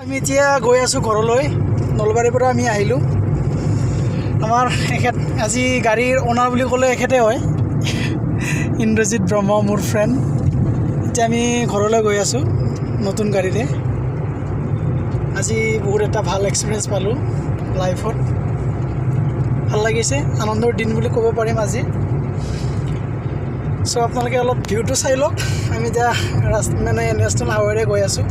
আমি এতিয়া গৈ আছোঁ ঘৰলৈ। নলবাৰীৰ পৰা আমি আহিলোঁ। আমাৰ এখেত আজি গাড়ীৰ অনাৰ বুলি ক'লে এখেতে হয়, ইন্দ্ৰজিৎ ব্ৰহ্ম, মোৰ ফ্ৰেণ্ড। এতিয়া আমি ঘৰলৈ গৈ আছোঁ নতুন গাড়ীৰে। আজি বহুত এটা ভাল এক্সপিৰিয়েঞ্চ পালোঁ লাইফত, ভাল লাগিছে, আনন্দৰ দিন বুলি ক'ব পাৰিম আজি। চ' আপোনালোকে অলপ ভিউটো চাই লওক। আমি এতিয়া নেশ্যনেল হাইৱেৰে গৈ আছোঁ।